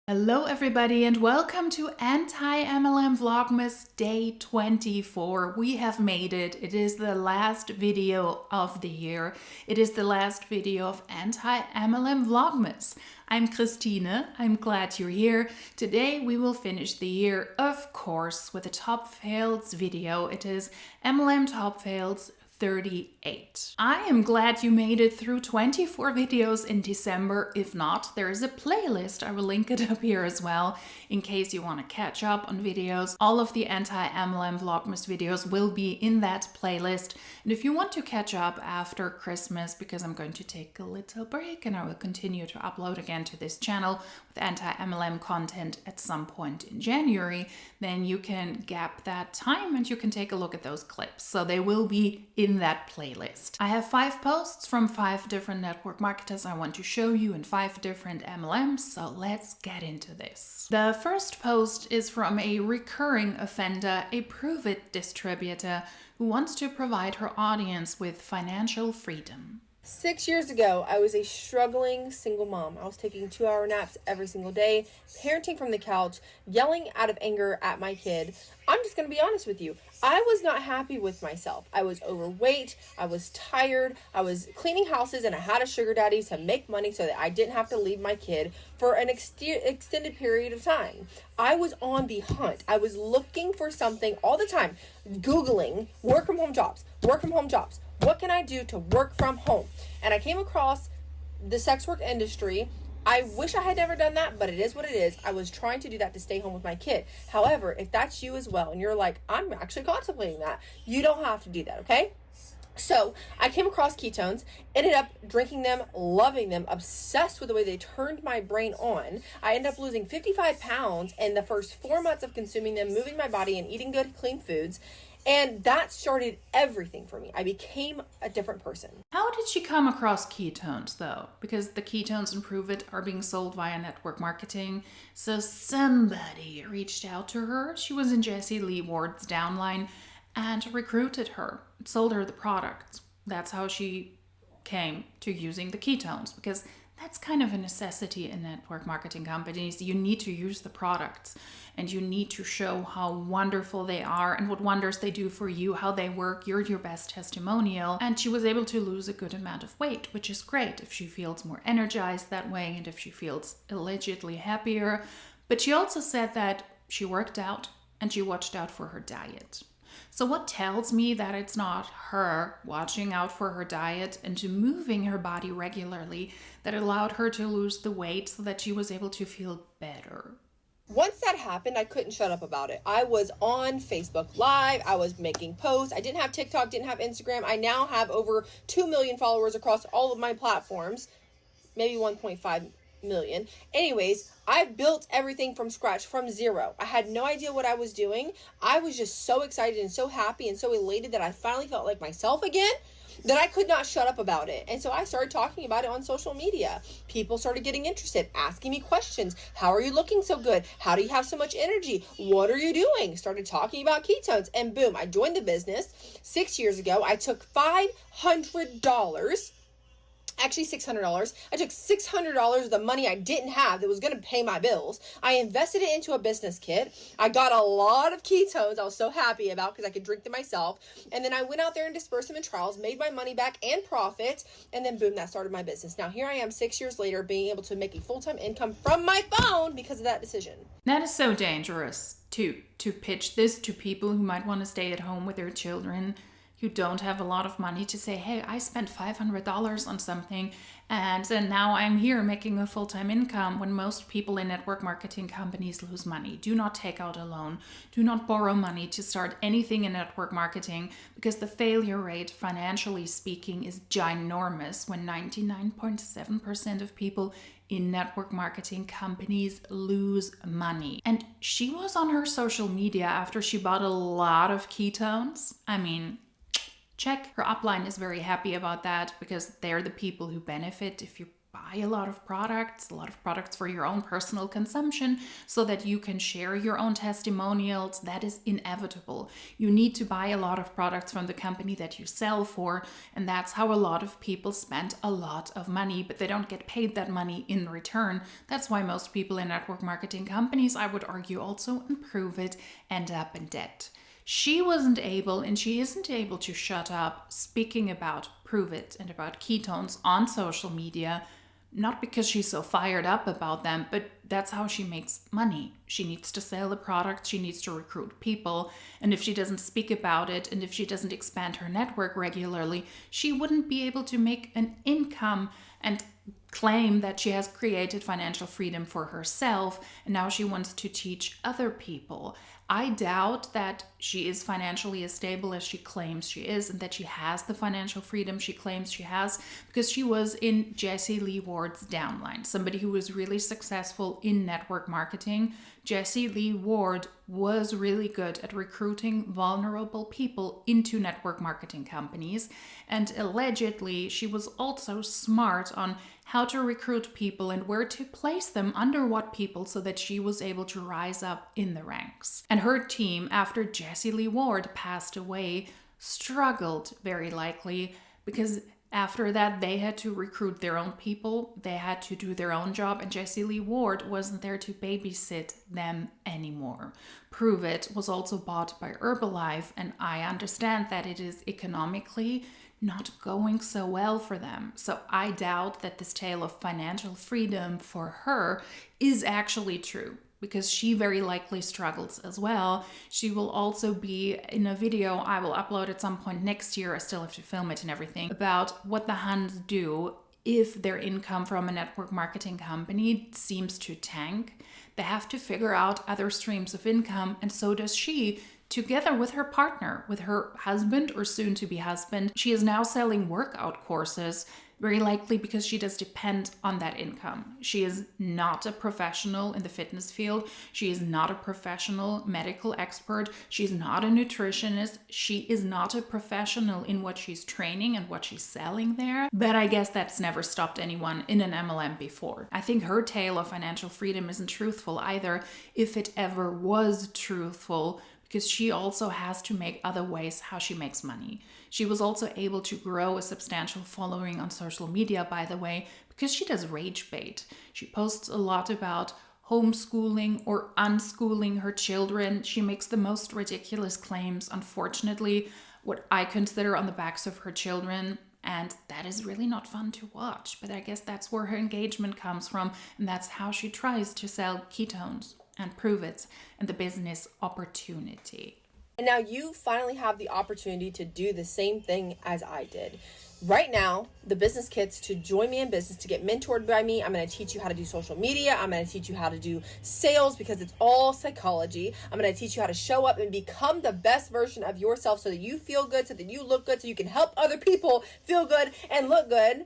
Hello everybody and welcome to Anti-MLM Vlogmas Day 24. We have made it. It is the last video of the year. It is the last video of Anti-MLM Vlogmas. I'm Christine. I'm glad you're here. Today we will finish the year, of course, with a Top Fails video. It is MLM Top Fails 38. I am glad you made it through 24 videos in December. If not, there is a playlist. I will link it up here as well in case you want to catch up on videos. All of the Anti-MLM Vlogmas videos will be in that playlist. And if you want to catch up after Christmas, because I'm going to take a little break and I will continue to upload again to this channel with anti-MLM content at some point in January, then you can gap that time and you can take a look at those clips. So they will be in that playlist. I have 5 posts from 5 different network marketers I want to show you in 5 different MLMs, so let's get into this. The first post is from a recurring offender, a Prüvit distributor who wants to provide her audience with financial freedom. 6 years ago, I was a struggling single mom. I was taking 2-hour naps every single day, parenting from the couch, yelling out of anger at my kid. I'm just going to be honest with you. I was not happy with myself. I was overweight. I was tired. I was cleaning houses and I had a sugar daddy to make money so that I didn't have to leave my kid for an extended period of time. I was on the hunt. I was looking for something all the time, Googling work from home jobs, work from home jobs. What can I do to work from home? And I came across the sex work industry. I wish I had never done that, but it is what it is. I was trying to do that to stay home with my kid. However, if that's you as well, and you're like, I'm actually contemplating that, you don't have to do that, okay? So I came across ketones, ended up drinking them, loving them, obsessed with the way they turned my brain on. I ended up losing 55 pounds in the first 4 months of consuming them, moving my body and eating good, clean foods. And that started everything for me. I became a different person. How did she come across ketones though? Because the ketones in Prüvit are being sold via network marketing. So somebody reached out to her. She was in Jesse Lee Ward's downline and recruited her, sold her the product. That's how she came to using the ketones, because that's kind of a necessity in network marketing companies. You need to use the products and you need to show how wonderful they are and what wonders they do for you, how they work. You're your best testimonial. And she was able to lose a good amount of weight, which is great if she feels more energized that way and if she feels allegedly happier. But she also said that she worked out and she watched out for her diet. So what tells me that it's not her watching out for her diet and to moving her body regularly that allowed her to lose the weight so that she was able to feel better? Once that happened, I couldn't shut up about it. I was on Facebook Live. I was making posts. I didn't have TikTok, didn't have Instagram. I now have over 2 million followers across all of my platforms, maybe 1.5 million. Anyways, I built everything from scratch, from zero. I had no idea what I was doing. I was just so excited and so happy and so elated that I finally felt like myself again, that I could not shut up about it. And so I started talking about it on social media. People started getting interested, asking me questions. How are you looking so good? How do you have so much energy? What are you doing? Started talking about ketones, and boom, I joined the business 6 years ago. I took $500, actually $600. I took $600 of the money I didn't have that was going to pay my bills. I invested it into a business kit. I got a lot of ketones I was so happy about because I could drink them myself. And then I went out there and dispersed them in trials, made my money back and profit. And then boom, that started my business. Now here I am 6 years later being able to make a full-time income from my phone because of that decision. That is so dangerous to pitch this to people who might want to stay at home with their children, who don't have a lot of money, to say, hey, I spent $500 on something and then now I'm here making a full-time income, when most people in network marketing companies lose money. Do not take out a loan. Do not borrow money to start anything in network marketing, because the failure rate, financially speaking, is ginormous when 99.7% of people in network marketing companies lose money. And she was on her social media after she bought a lot of ketones. I mean, check. Her upline is very happy about that because they're the people who benefit if you buy a lot of products for your own personal consumption so that you can share your own testimonials. That is inevitable. You need to buy a lot of products from the company that you sell for, and that's how a lot of people spend a lot of money, but they don't get paid that money in return. That's why most people in network marketing companies, I would argue also in Prüvit, end up in debt. She wasn't able, and she isn't able, to shut up speaking about Prüvit and about ketones on social media, not because she's so fired up about them, but that's how she makes money. She needs to sell the product, she needs to recruit people, and if she doesn't speak about it, and if she doesn't expand her network regularly, she wouldn't be able to make an income and claim that she has created financial freedom for herself, and now she wants to teach other people. I doubt that she is financially as stable as she claims she is, and that she has the financial freedom she claims she has, because she was in Jessie Lee Ward's downline, somebody who was really successful in network marketing. Jessie Lee Ward was really good at recruiting vulnerable people into network marketing companies, and allegedly she was also smart on how to recruit people and where to place them under what people, so that she was able to rise up in the ranks. And her team, after Jessie Lee Ward passed away, struggled very likely, because after that they had to recruit their own people, they had to do their own job, and Jessie Lee Ward wasn't there to babysit them anymore. Prüvit was also bought by Herbalife, and I understand that it is economically not going so well for them. So I doubt that this tale of financial freedom for her is actually true, because she very likely struggles as well. She will also be in a video I will upload at some point next year, I still have to film it and everything, about what the Huns do if their income from a network marketing company seems to tank. They have to figure out other streams of income, and so does she, together with her partner, with her husband or soon-to-be husband. She is now selling workout courses, very likely because she does depend on that income. She is not a professional in the fitness field. She is not a professional medical expert. She's not a nutritionist. She is not a professional in what she's training and what she's selling there. But I guess that's never stopped anyone in an MLM before. I think her tale of financial freedom isn't truthful either, if it ever was truthful, because she also has to make other ways how she makes money. She was also able to grow a substantial following on social media, by the way, because she does rage bait. She posts a lot about homeschooling or unschooling her children. She makes the most ridiculous claims, unfortunately, what I consider on the backs of her children. And that is really not fun to watch. But I guess that's where her engagement comes from. And that's how she tries to sell ketones and Prüvit and the business opportunity. And now you finally have the opportunity to do the same thing as I did. Right now, the business kits to join me in business, to get mentored by me. I'm going to teach you how to do social media. I'm going to teach you how to do sales, because it's all psychology. I'm going to teach you how to show up and become the best version of yourself, so that you feel good, so that you look good, so you can help other people feel good and look good.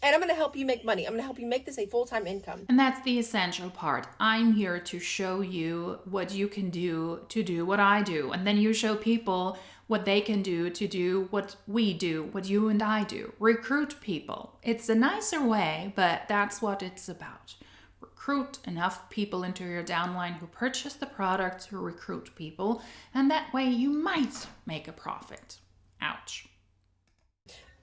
And I'm going to help you make money. I'm going to help you make this a full-time income. And that's the essential part. I'm here to show you what you can do to do what I do. And then you show people what they can do to do what we do, what you and I do. Recruit people. It's a nicer way, but that's what it's about. Recruit enough people into your downline who purchase the product, who recruit people, and that way you might make a profit. Ouch.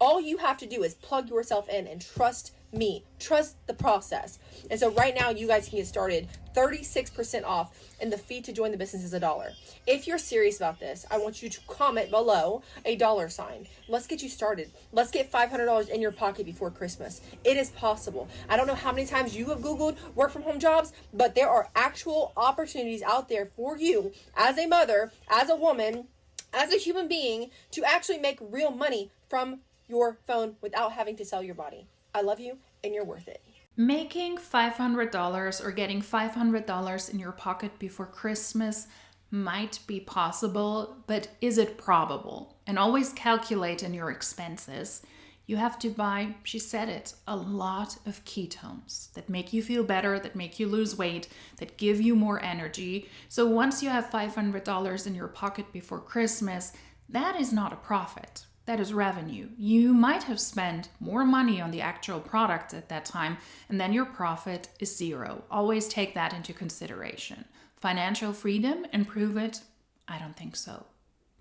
All you have to do is plug yourself in and trust me. Trust the process. And so right now you guys can get started 36% off, and the fee to join the business is $1. If you're serious about this, I want you to comment below a $sign. Let's get you started. Let's get $500 in your pocket before Christmas. It is possible. I don't know how many times you have Googled work from home jobs, but there are actual opportunities out there for you as a mother, as a woman, as a human being, to actually make real money from your phone without having to sell your body. I love you, and you're worth it. Making $500 or getting $500 in your pocket before Christmas might be possible, but is it probable? And always calculate in your expenses. You have to buy, she said it, a lot of ketones that make you feel better, that make you lose weight, that give you more energy. So once you have $500 in your pocket before Christmas, that is not a profit. That is revenue. You might have spent more money on the actual product at that time, and then your profit is zero. Always take that into consideration. Financial freedom and Prüvit? I don't think so.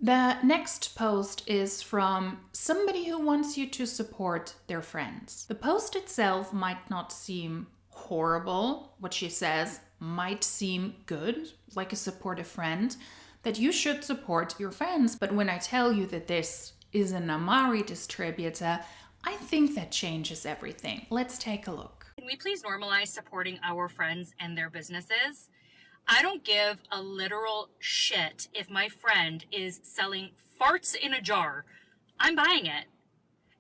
The next post is from somebody who wants you to support their friends. The post itself might not seem horrible. What she says might seem good, like a supportive friend, that you should support your friends. But when I tell you that this is an Amare distributor, I think that changes everything. Let's take a look. Can we please normalize supporting our friends and their businesses? I don't give a literal shit if my friend is selling farts in a jar. I'm buying it.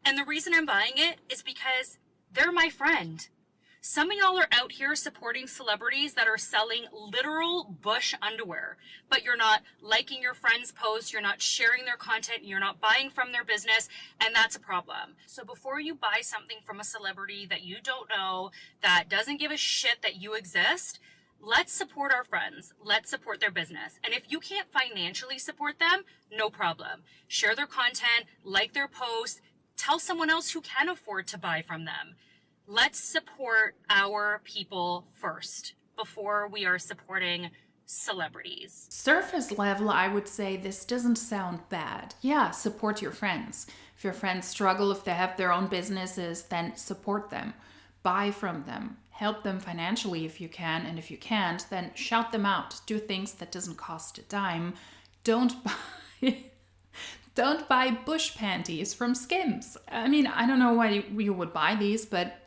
And the reason I'm buying it is because they're my friend. Some of y'all are out here supporting celebrities that are selling literal bush underwear, but you're not liking your friends' posts, you're not sharing their content, you're not buying from their business, and that's a problem. So before you buy something from a celebrity that you don't know, that doesn't give a shit that you exist, let's support our friends. Let's support their business. And if you can't financially support them, no problem. Share their content, like their posts, tell someone else who can afford to buy from them. Let's support our people first before we are supporting celebrities. Surface level, I would say this doesn't sound bad. Yeah, support your friends. If your friends struggle, if they have their own businesses, then support them. Buy from them. Help them financially if you can, and if you can't, then shout them out. Do things that doesn't cost a dime. Don't buy bush panties from Skims. I mean, I don't know why you would buy these, but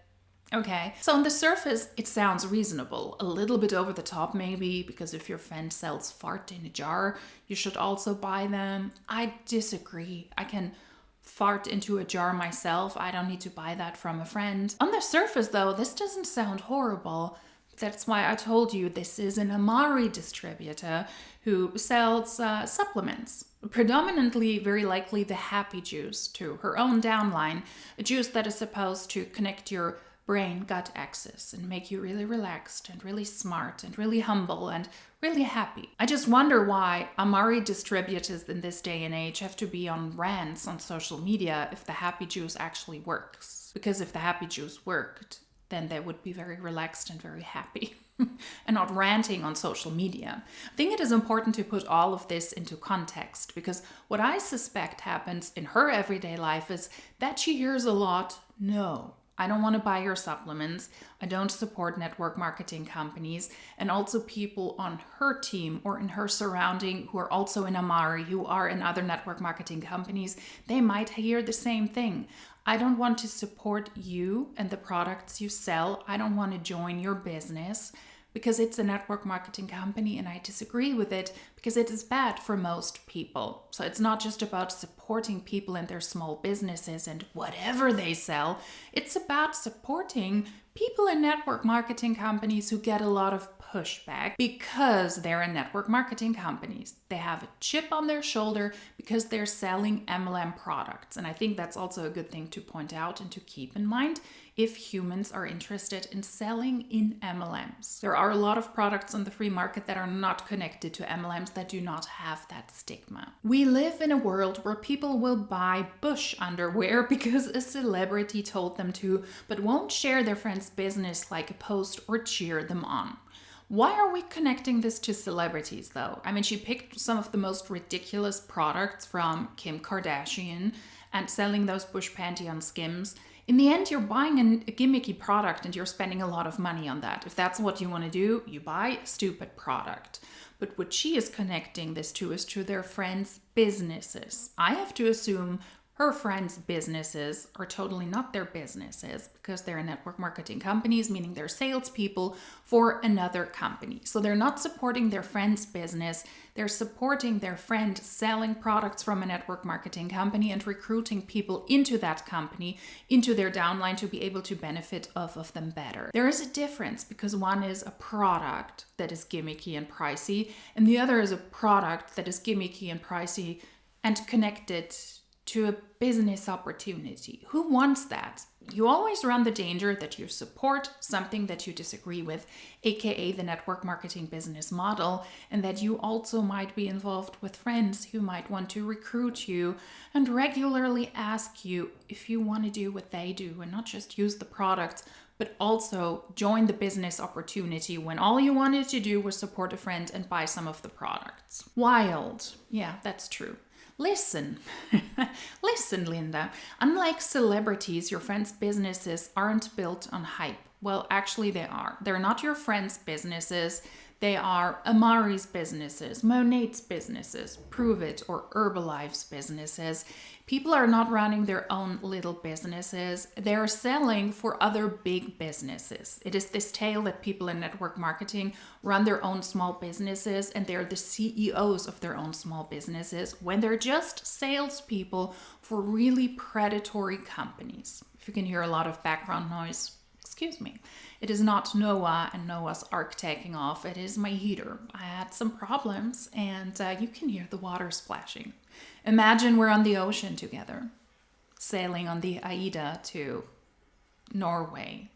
okay. So on the surface, it sounds reasonable. A little bit over the top maybe, because if your friend sells fart in a jar, you should also buy them. I disagree. I can fart into a jar myself. I don't need to buy that from a friend. On the surface though, this doesn't sound horrible. That's why I told you this is an Amare distributor who sells supplements. Predominantly, very likely the happy juice to her own downline, a juice that is supposed to connect your brain-gut axis and make you really relaxed and really smart and really humble and really happy. I just wonder why Amare distributors in this day and age have to be on rants on social media if the happy juice actually works. Because if the happy juice worked, then they would be very relaxed and very happy and not ranting on social media. I think it is important to put all of this into context, because what I suspect happens in her everyday life is that she hears a lot, no, I don't want to buy your supplements. I don't support network marketing companies. And also people on her team or in her surrounding who are also in Amare, who are in other network marketing companies, they might hear the same thing. I don't want to support you and the products you sell. I don't want to join your business because it's a network marketing company and I disagree with it because it is bad for most people. So it's not just about supporting people and their small businesses and whatever they sell. It's about supporting people in network marketing companies who get a lot of pushback because they're in network marketing companies. They have a chip on their shoulder because they're selling MLM products. And I think that's also a good thing to point out and to keep in mind if humans are interested in selling in MLMs. There are a lot of products on the free market that are not connected to MLMs that do not have that stigma. We live in a world where people will buy bush underwear because a celebrity told them to, but won't share their friend's business, like a post, or cheer them on. Why are we connecting this to celebrities though? I mean, she picked some of the most ridiculous products from Kim Kardashian and selling those bush panty on Skims. In the end, you're buying a gimmicky product and you're spending a lot of money on that. If that's what you want to do, you buy a stupid product. But what she is connecting this to is to their friends' businesses. I have to assume her friends' businesses are totally not their businesses because they're network marketing companies, meaning they're salespeople for another company. So they're not supporting their friend's business. They're supporting their friend selling products from a network marketing company and recruiting people into that company, into their downline to be able to benefit off of them better. There is a difference because one is a product that is gimmicky and pricey, and the other is a product that is gimmicky and pricey and connected to a business opportunity. Who wants that? You always run the danger that you support something that you disagree with, aka the network marketing business model, and that you also might be involved with friends who might want to recruit you and regularly ask you if you want to do what they do and not just use the products, but also join the business opportunity when all you wanted to do was support a friend and buy some of the products. Wild. Yeah, that's true. Listen, Linda, unlike celebrities, your friends' businesses aren't built on hype. Well, actually they are. They're not your friends' businesses. They are Amare's businesses, Monat's businesses, Prüvit or Herbalife's businesses. People are not running their own little businesses. They're selling for other big businesses. It is this tale that people in network marketing run their own small businesses and they're the CEOs of their own small businesses when they're just salespeople for really predatory companies. If you can hear a lot of background noise, excuse me. It is not Noah and Noah's Ark taking off. It is my heater. I had some problems and you can hear the water splashing. Imagine we're on the ocean together, sailing on the Aida to Norway.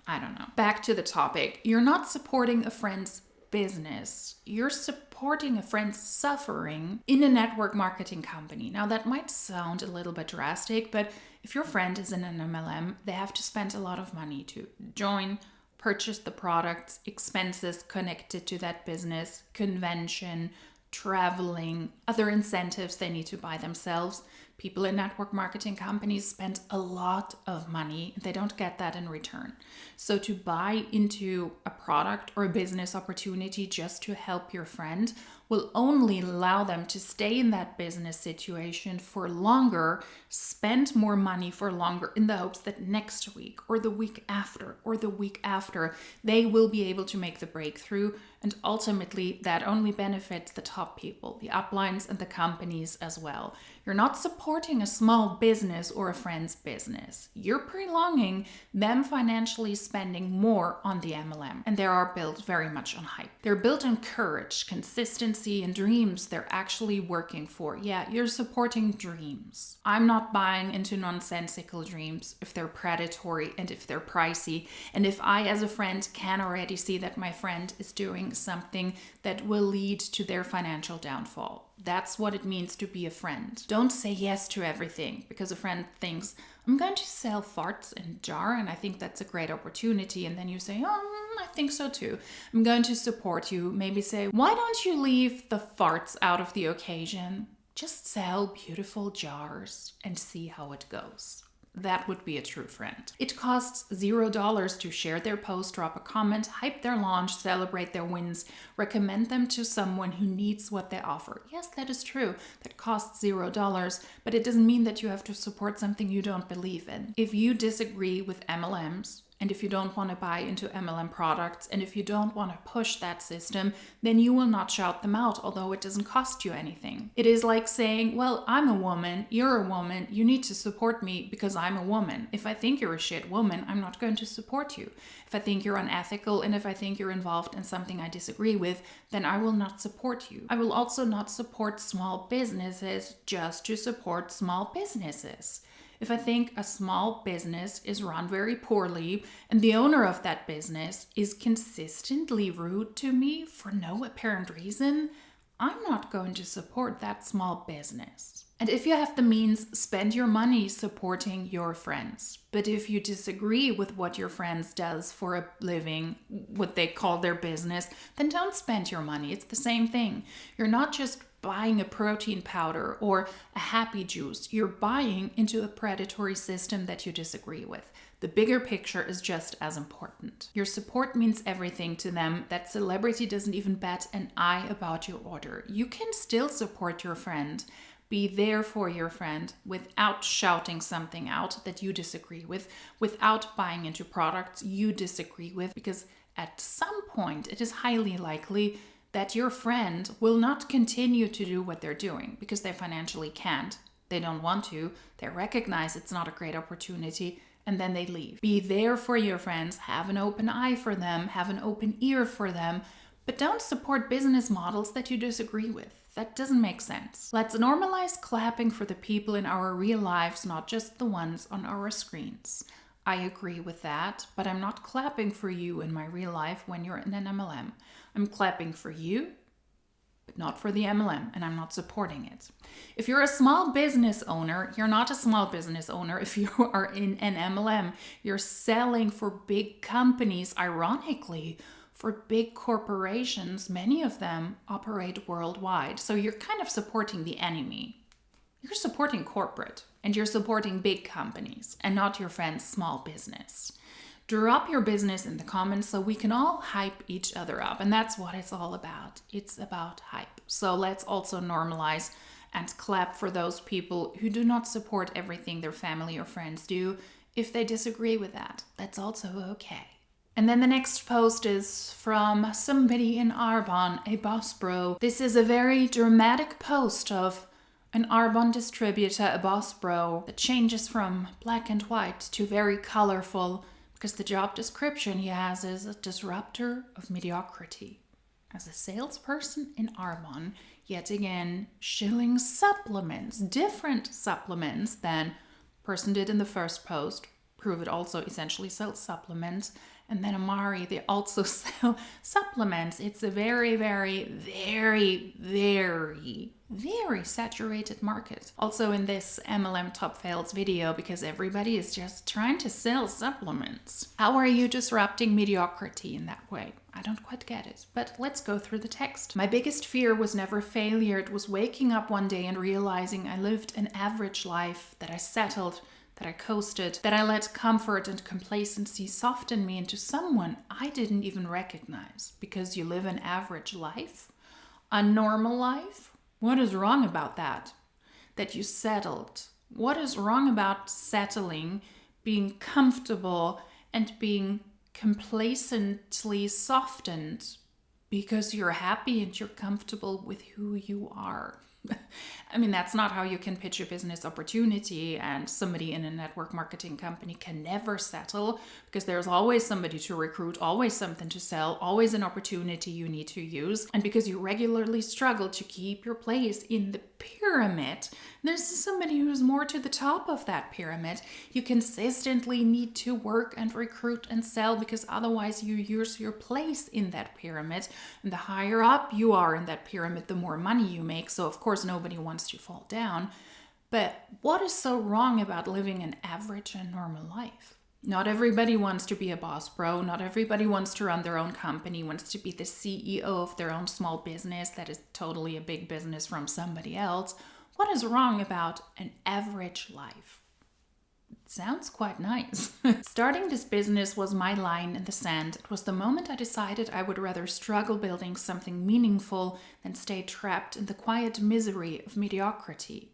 I don't know. Back to the topic. You're not supporting a friend's business. You're supporting a friend's suffering in a network marketing company. Now that might sound a little bit drastic, but if your friend is in an MLM, they have to spend a lot of money to join, purchase the products, expenses connected to that business, convention, traveling, other incentives they need to buy themselves. People in network marketing companies spend a lot of money. They don't get that in return. So to buy into a product or a business opportunity just to help your friend will only allow them to stay in that business situation for longer, spend more money for longer in the hopes that next week or the week after they will be able to make the breakthrough. And ultimately that only benefits the top people, the uplines and the companies as well. You're not supporting a small business or a friend's business. You're prolonging them financially spending more on the MLM. And they are built very much on hype. They're built on courage, consistency, and dreams they're actually working for. Yeah, you're supporting dreams. I'm not buying into nonsensical dreams if they're predatory and if they're pricey. And if I, as a friend, can already see that my friend is doing something that will lead to their financial downfall. That's what it means to be a friend. Don't say yes to everything because a friend thinks, I'm going to sell farts in a jar and I think that's a great opportunity. And then you say, I think so too. I'm going to support you. Maybe say, why don't you leave the farts out of the occasion? Just sell beautiful jars and see how it goes. That would be a true friend. It costs $0 to share their post, drop a comment, hype their launch, celebrate their wins, recommend them to someone who needs what they offer. Yes, that is true. That costs $0, but it doesn't mean that you have to support something you don't believe in. If you disagree with MLMs, and if you don't want to buy into MLM products, and if you don't want to push that system, then you will not shout them out, although it doesn't cost you anything. It is like saying, well, I'm a woman, you're a woman, you need to support me because I'm a woman. If I think you're a shit woman, I'm not going to support you. If I think you're unethical, and if I think you're involved in something I disagree with, then I will not support you. I will also not support small businesses just to support small businesses. If I think a small business is run very poorly and the owner of that business is consistently rude to me for no apparent reason, I'm not going to support that small business. And if you have the means, spend your money supporting your friends. But if you disagree with what your friends does for a living, what they call their business, then don't spend your money. It's the same thing. You're not just buying a protein powder or a happy juice. You're buying into a predatory system that you disagree with. The bigger picture is just as important. Your support means everything to them. That celebrity doesn't even bat an eye about your order. You can still support your friend. Be there for your friend without shouting something out that you disagree with, without buying into products you disagree with, because at some point it is highly likely that your friend will not continue to do what they're doing because they financially can't, they don't want to, they recognize it's not a great opportunity, and then they leave. Be there for your friends, have an open eye for them, have an open ear for them, but don't support business models that you disagree with. That doesn't make sense. Let's normalize clapping for the people in our real lives, not just the ones on our screens. I agree with that, but I'm not clapping for you in my real life when you're in an MLM. I'm clapping for you, but not for the MLM, and I'm not supporting it. If you're a small business owner, you're not a small business owner. If you are in an MLM, you're selling for big companies, ironically, for big corporations. Many of them operate worldwide. So you're kind of supporting the enemy. You're supporting corporate and you're supporting big companies and not your friend's small business. Drop your business in the comments so we can all hype each other up. And that's what it's all about. It's about hype. So let's also normalize and clap for those people who do not support everything their family or friends do. If they disagree with that, that's also okay. And then the next post is from somebody in Arbonne, a boss bro. This is a very dramatic post of an Arbonne distributor, a boss bro, that changes from black and white to very colorful because the job description he has is a disruptor of mediocrity. As a salesperson in Arbonne, yet again, shilling supplements, different supplements than person did in the first post. Prüvit also essentially sells supplements. And then Amare, they also sell supplements. It's a very, very, very, very, very saturated market. Also in this MLM Top Fails video, because everybody is just trying to sell supplements. How are you disrupting mediocrity in that way? I don't quite get it, but let's go through the text. My biggest fear was never failure. It was waking up one day and realizing I lived an average life, that I settled, that I coasted, that I let comfort and complacency soften me into someone I didn't even recognize. Because you live an average life? A normal life? What is wrong about that? That you settled. What is wrong about settling, being comfortable, and being complacently softened because you're happy and you're comfortable with who you are? I mean, that's not how you can pitch a business opportunity, and somebody in a network marketing company can never settle because there's always somebody to recruit, always something to sell, always an opportunity you need to use. And because you regularly struggle to keep your place in the pyramid, there's somebody who's more to the top of that pyramid. You consistently need to work and recruit and sell because otherwise you use your place in that pyramid. And the higher up you are in that pyramid, the more money you make. So of course nobody wants to fall down. But what is so wrong about living an average and normal life? Not everybody wants to be a boss bro. Not everybody wants to run their own company, wants to be the CEO of their own small business that is totally a big business from somebody else. What is wrong about an average life? It sounds quite nice. Starting this business was my line in the sand. It was the moment I decided I would rather struggle building something meaningful than stay trapped in the quiet misery of mediocrity.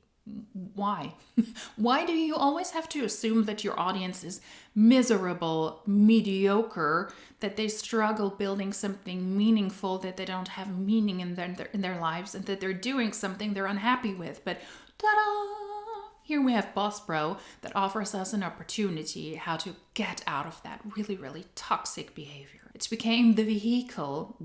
Why? Why do you always have to assume that your audience is miserable, mediocre, that they struggle building something meaningful, that they don't have meaning in their lives, and that they're doing something they're unhappy with? But ta-da! Here we have Boss Bro that offers us an opportunity how to get out of that really, really toxic behavior. It became the vehicle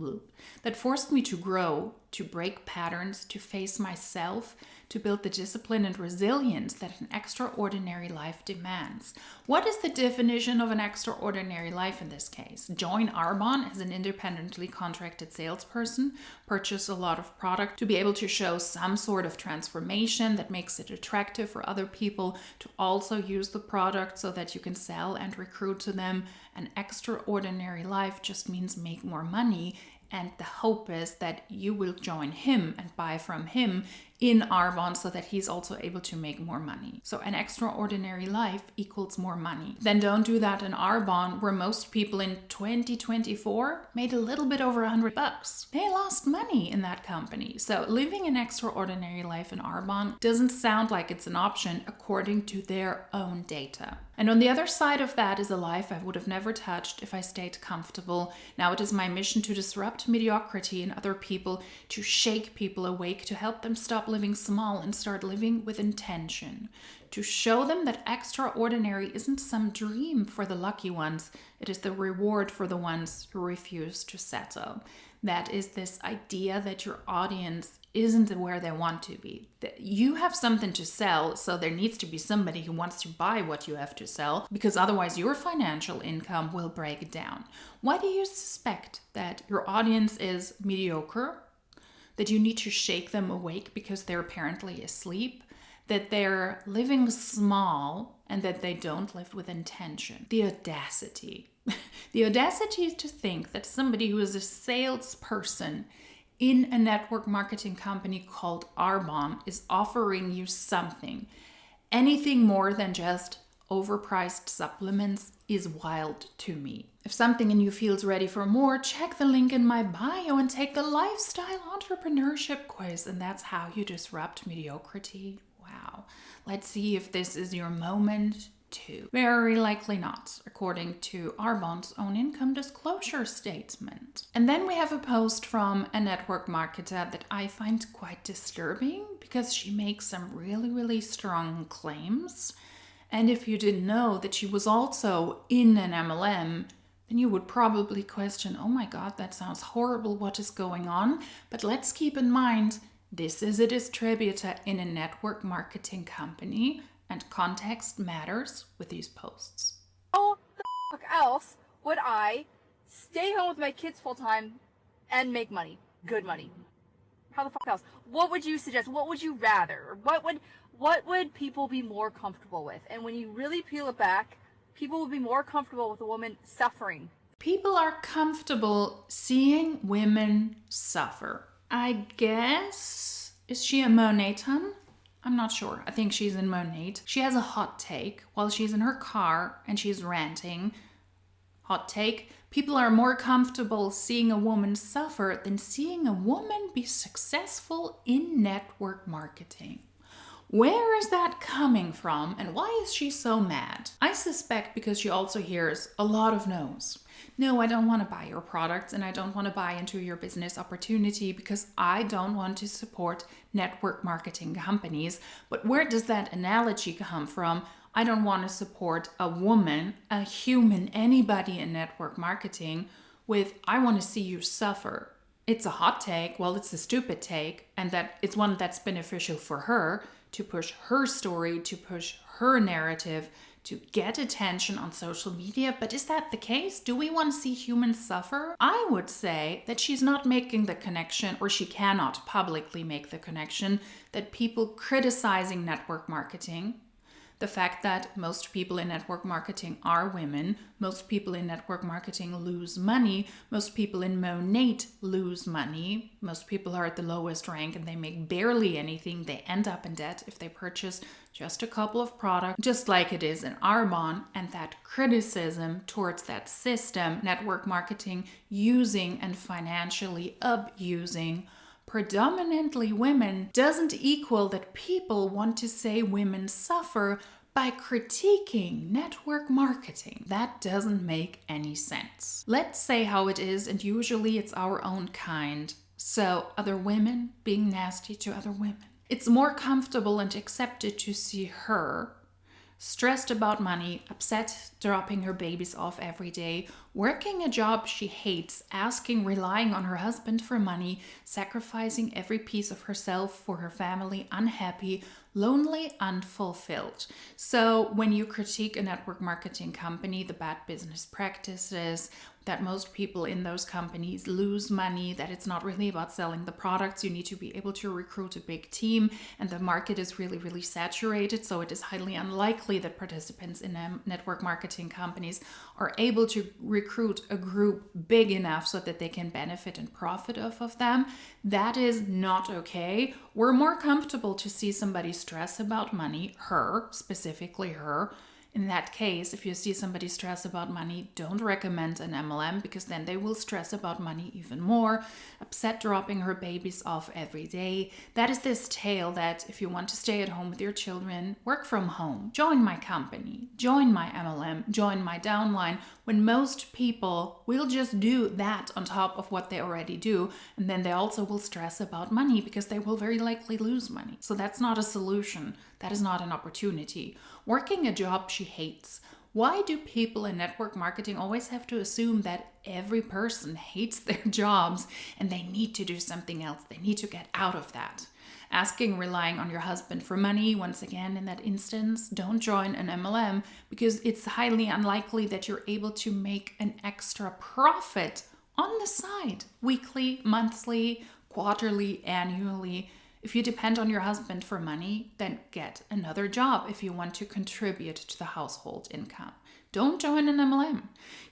that forced me to grow, to break patterns, to face myself, to build the discipline and resilience that an extraordinary life demands. What is the definition of an extraordinary life in this case? Join Arbonne as an independently contracted salesperson, purchase a lot of product to be able to show some sort of transformation that makes it attractive for other people to also use the product so that you can sell and recruit to them. An extraordinary life just means make more money. And the hope is that you will join him and buy from him in Arbonne so that he's also able to make more money. So an extraordinary life equals more money. Then don't do that in Arbonne, where most people in 2024 made a little bit over $100. They lost money in that company. So living an extraordinary life in Arbonne doesn't sound like it's an option according to their own data. And on the other side of that is a life I would have never touched if I stayed comfortable. Now it is my mission to disrupt mediocrity in other people, to shake people awake, to help them stop living small and start living with intention, to show them that extraordinary isn't some dream for the lucky ones, it is the reward for the ones who refuse to settle. That is this idea that your audience isn't where they want to be. That you have something to sell, so there needs to be somebody who wants to buy what you have to sell, because otherwise your financial income will break down. Why do you suspect that your audience is mediocre? That you need to shake them awake because they're apparently asleep? That they're living small and that they don't live with intention? The audacity. The audacity to think that somebody who is a salesperson in a network marketing company called Arbonne is offering you something, anything more than just overpriced supplements, is wild to me. If something in you feels ready for more, check the link in my bio and take the lifestyle entrepreneurship quiz, and that's how you disrupt mediocrity. Wow. Let's see if this is your moment too. Very likely not, according to Arbonne's own income disclosure statement. And then we have a post from a network marketer that I find quite disturbing because she makes some really strong claims. And if you didn't know that she was also in an MLM, then you would probably question, oh my God, that sounds horrible, what is going on? But let's keep in mind, this is a distributor in a network marketing company, and context matters with these posts. How the fuck else would I stay home with my kids full time and make money? Good money. How the fuck else? What would you suggest? What would you rather? What would people be more comfortable with? And when you really peel it back, people would be more comfortable with a woman suffering. People are comfortable seeing women suffer. I guess, is she a Monatan? I'm not sure. I think she's in Monat. She has a hot take while she's in her car and she's ranting. Hot take. People are more comfortable seeing a woman suffer than seeing a woman be successful in network marketing. Where is that coming from and why is she so mad? I suspect because she also hears a lot of no's. No, I don't want to buy your products and I don't want to buy into your business opportunity because I don't want to support network marketing companies. But where does that analogy come from? I don't want to support a woman, a human, anybody in network marketing with I want to see you suffer. It's a hot take, well, it's a stupid take, and that it's one that's beneficial for her to push her story, to push her narrative, to get attention on social media. But is that the case? Do we want to see humans suffer? I would say that she's not making the connection, or she cannot publicly make the connection, that people criticizing network marketing, the fact that most people in network marketing are women, most people in network marketing lose money, most people in Monat lose money, most people are at the lowest rank and they make barely anything. They end up in debt if they purchase just a couple of products, just like it is in Arbonne. And that criticism towards that system, network marketing using and financially abusing predominantly women, doesn't equal that people want to say women suffer by critiquing network marketing. That doesn't make any sense. Let's say how it is, and usually it's our own kind. So other women being nasty to other women. It's more comfortable and accepted to see her stressed about money, upset, dropping her babies off every day, working a job she hates, relying on her husband for money, sacrificing every piece of herself for her family, unhappy, lonely, unfulfilled. So when you critique a network marketing company, the bad business practices, that most people in those companies lose money, that it's not really about selling the products. You need to be able to recruit a big team, and the market is really saturated. So it is highly unlikely that participants in network marketing companies are able to recruit a group big enough so that they can benefit and profit off of them. That is not okay. We're more comfortable to see somebody stress about money, her, specifically her. In that case, if you see somebody stress about money, don't recommend an MLM, because then they will stress about money even more, upset dropping her babies off every day. That is this tale that if you want to stay at home with your children, work from home, join my company, join my MLM, join my downline, when most people will just do that on top of what they already do. And then they also will stress about money because they will very likely lose money. So that's not a solution. That is not an opportunity. Working a job she hates, Why do people in network marketing always have to assume that every person hates their jobs and they need to do something else? They need to get out of that. Asking, relying on your husband for money, once again, in that instance, don't join an MLM because it's highly unlikely that you're able to make an extra profit on the side, weekly, monthly, quarterly, annually. If you depend on your husband for money, then get another job if you want to contribute to the household income. Don't join an MLM.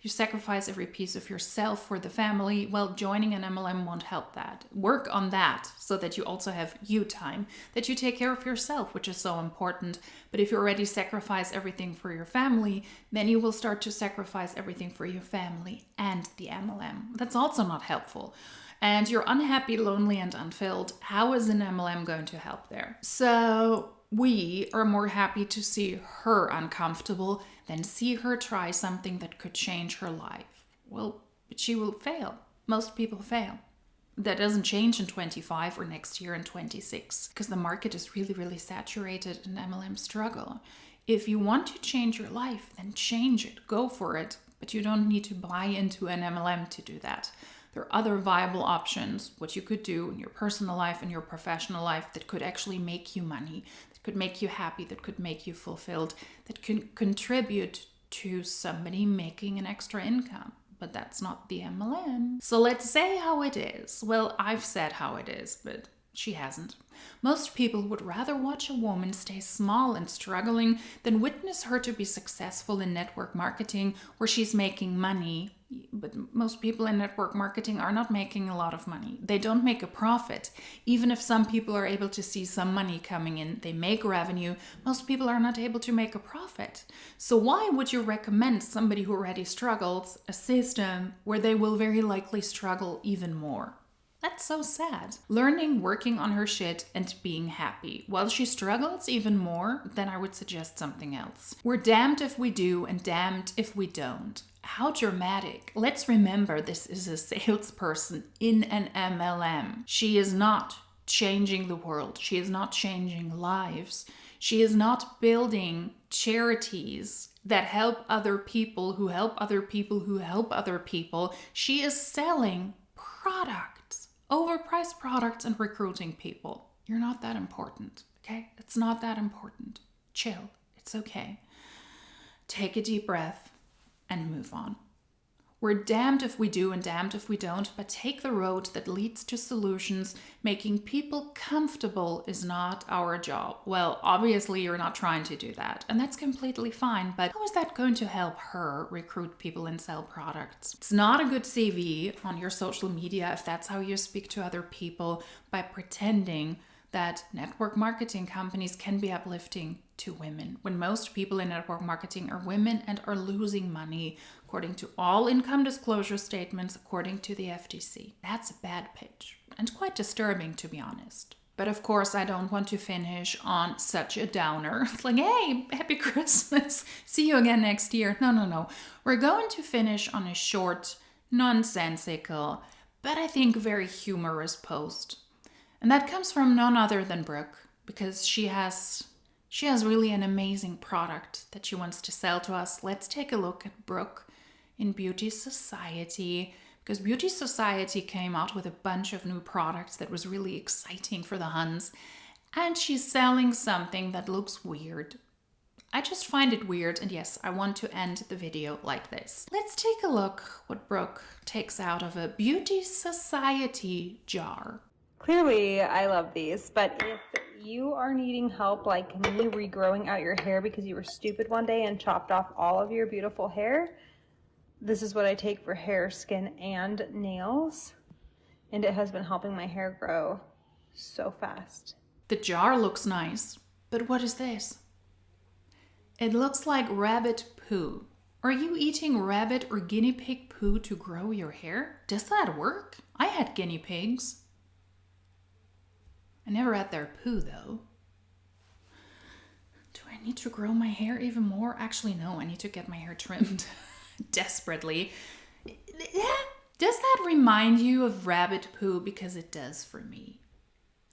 You sacrifice every piece of yourself for the family. Well, joining an MLM won't help that. Work on that so that you also have you time, that you take care of yourself, which is so important. But if you already sacrifice everything for your family, then you will start to sacrifice everything for your family and the MLM. That's also not helpful. And you're unhappy, lonely, and unfilled. How is an MLM going to help there? So we are more happy to see her uncomfortable than see her try something that could change her life. Well, but she will fail. Most people fail. That doesn't change in 25 or next year in 26 because the market is really, really saturated and MLM struggle. If you want to change your life, then change it. Go for it. But you don't need to buy into an MLM to do that. There are other viable options, what you could do in your personal life and your professional life that could actually make you money, that could make you happy, that could make you fulfilled, that could contribute to somebody making an extra income. But that's not the MLM. So let's say how it is. Well, I've said how it is, but she hasn't. Most people would rather watch a woman stay small and struggling than witness her to be successful in network marketing where she's making money. But most people in network marketing are not making a lot of money. They don't make a profit. Even if some people are able to see some money coming in, they make revenue, most people are not able to make a profit. So why would you recommend somebody who already struggles a system where they will very likely struggle even more? That's so sad. Learning, working on her shit, and being happy. While she struggles even more, then I would suggest something else. We're damned if we do and damned if we don't. How dramatic. Let's remember this is a salesperson in an MLM. She is not changing the world. She is not changing lives. She is not building charities that help other people who help other people who help other people. She is selling products, overpriced products, and recruiting people. You're not that important, okay? It's not that important. Chill. It's okay. Take a deep breath and move on. We're damned if we do and damned if we don't, but take the road that leads to solutions. Making people comfortable is not our job. Well, obviously you're not trying to do that, and that's completely fine, but how is that going to help her recruit people and sell products? It's not a good CV on your social media if that's how you speak to other people, by pretending that network marketing companies can be uplifting to women, when most people in network marketing are women and are losing money, according to all income disclosure statements, according to the FTC. That's a bad pitch and quite disturbing, to be honest. But of course, I don't want to finish on such a downer. It's like, hey, happy Christmas. See you again next year. No. We're going to finish on a short, nonsensical, but I think very humorous post. And that comes from none other than Brooke, because she has really an amazing product that she wants to sell to us. Let's take a look at Brooke in Beauty Society, because Beauty Society came out with a bunch of new products that was really exciting for the Huns. And she's selling something that looks weird. I just find it weird, and yes, I want to end the video like this. Let's take a look what Brooke takes out of a Beauty Society jar. Clearly, I love these, but if you are needing help like me regrowing out your hair because you were stupid one day and chopped off all of your beautiful hair, this is what I take for hair, skin, and nails, and it has been helping my hair grow so fast. The jar looks nice, but what is this? It looks like rabbit poo. Are you eating rabbit or guinea pig poo to grow your hair? Does that work? I had guinea pigs. I never had their poo, though. Do I need to grow my hair even more? Actually, no, I need to get my hair trimmed desperately. Does that remind you of rabbit poo? Because it does for me.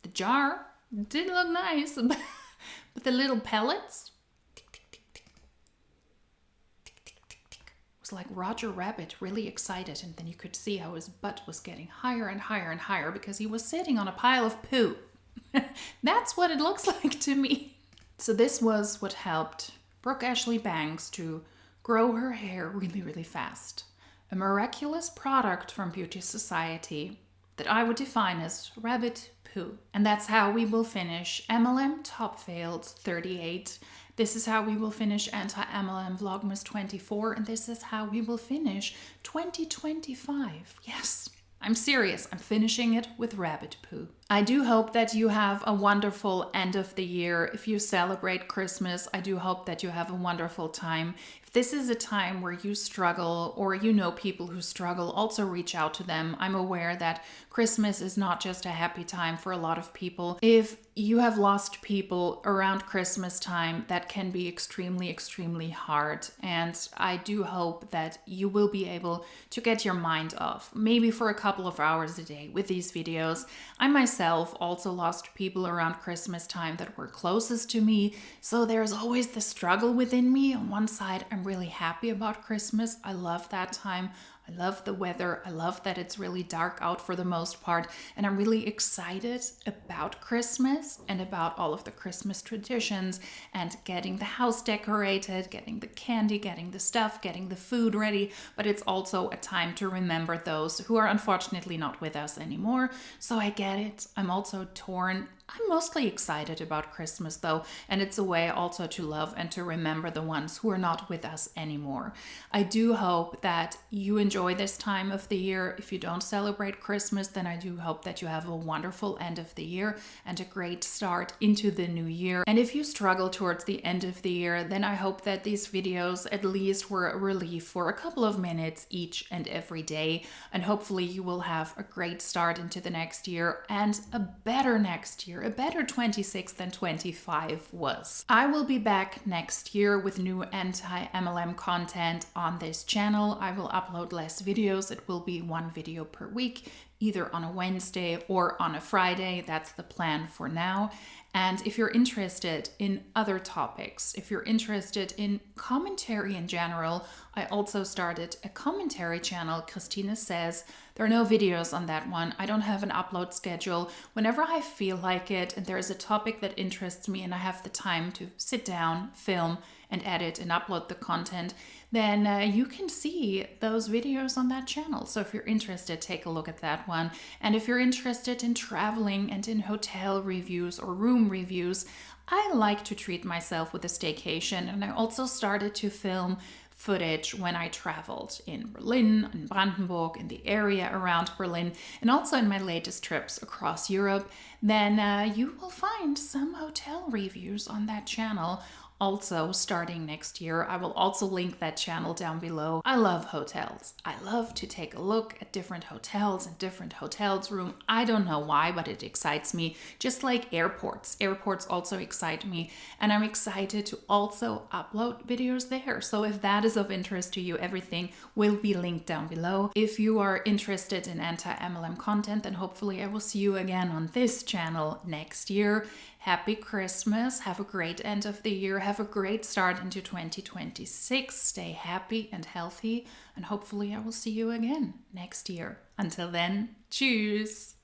The jar did look nice, but the little pellets, was like Roger Rabbit, really excited. And then you could see how his butt was getting higher and higher and higher because he was sitting on a pile of poo. That's what it looks like to me. So this was what helped Brooke Ashley Banks to grow her hair really, really fast. A miraculous product from Beauty Society that I would define as rabbit poo. And that's how we will finish MLM Top Fails 38. This is how we will finish Anti-MLM Vlogmas 24. And this is how we will finish 2025. Yes, I'm serious. I'm finishing it with rabbit poo. I do hope that you have a wonderful end of the year. If you celebrate Christmas, I do hope that you have a wonderful time. If this is a time where you struggle or you know people who struggle, also reach out to them. I'm aware that Christmas is not just a happy time for a lot of people. If you have lost people around Christmas time, that can be extremely, extremely hard. And I do hope that you will be able to get your mind off, maybe for a couple of hours a day with these videos. I myself also lost people around Christmas time that were closest to me. So there's always the struggle within me. On one side, I'm really happy about Christmas. I love that time. I love the weather. I love that it's really dark out for the most part. And I'm really excited about Christmas and about all of the Christmas traditions and getting the house decorated, getting the candy, getting the stuff, getting the food ready. But it's also a time to remember those who are unfortunately not with us anymore. So I get it. I'm also torn. I'm mostly excited about Christmas though, and it's a way also to love and to remember the ones who are not with us anymore. I do hope that you enjoy this time of the year. If you don't celebrate Christmas, then I do hope that you have a wonderful end of the year and a great start into the new year. And if you struggle towards the end of the year, then I hope that these videos at least were a relief for a couple of minutes each and every day. And hopefully you will have a great start into the next year and a better next year. A better 26 than 25 was. I will be back next year with new anti-MLM content on this channel. I will upload less videos. It will be one video per week, either on a Wednesday or on a Friday. That's the plan for now. And if you're interested in other topics, if you're interested in commentary in general, I also started a commentary channel, Christina Says. There are no videos on that one. I don't have an upload schedule. Whenever I feel like it and there is a topic that interests me and I have the time to sit down, film, and edit and upload the content, then you can see those videos on that channel. So if you're interested, take a look at that one. And if you're interested in traveling and in hotel reviews or room reviews, I like to treat myself with a staycation. And I also started to film footage when I traveled in Berlin, in Brandenburg, in the area around Berlin, and also in my latest trips across Europe. Then you will find some hotel reviews on that channel. Also, starting next year, I will also link that channel down below. I love hotels. I love to take a look at different hotels and different hotels' room. I don't know why, but it excites me. Just like airports. Airports also excite me. And I'm excited to also upload videos there. So if that is of interest to you, everything will be linked down below. If you are interested in anti-MLM content, then hopefully I will see you again on this channel next year. Happy Christmas. Have a great end of the year. Have a great start into 2026. Stay happy and healthy. And hopefully I will see you again next year. Until then, tschüss.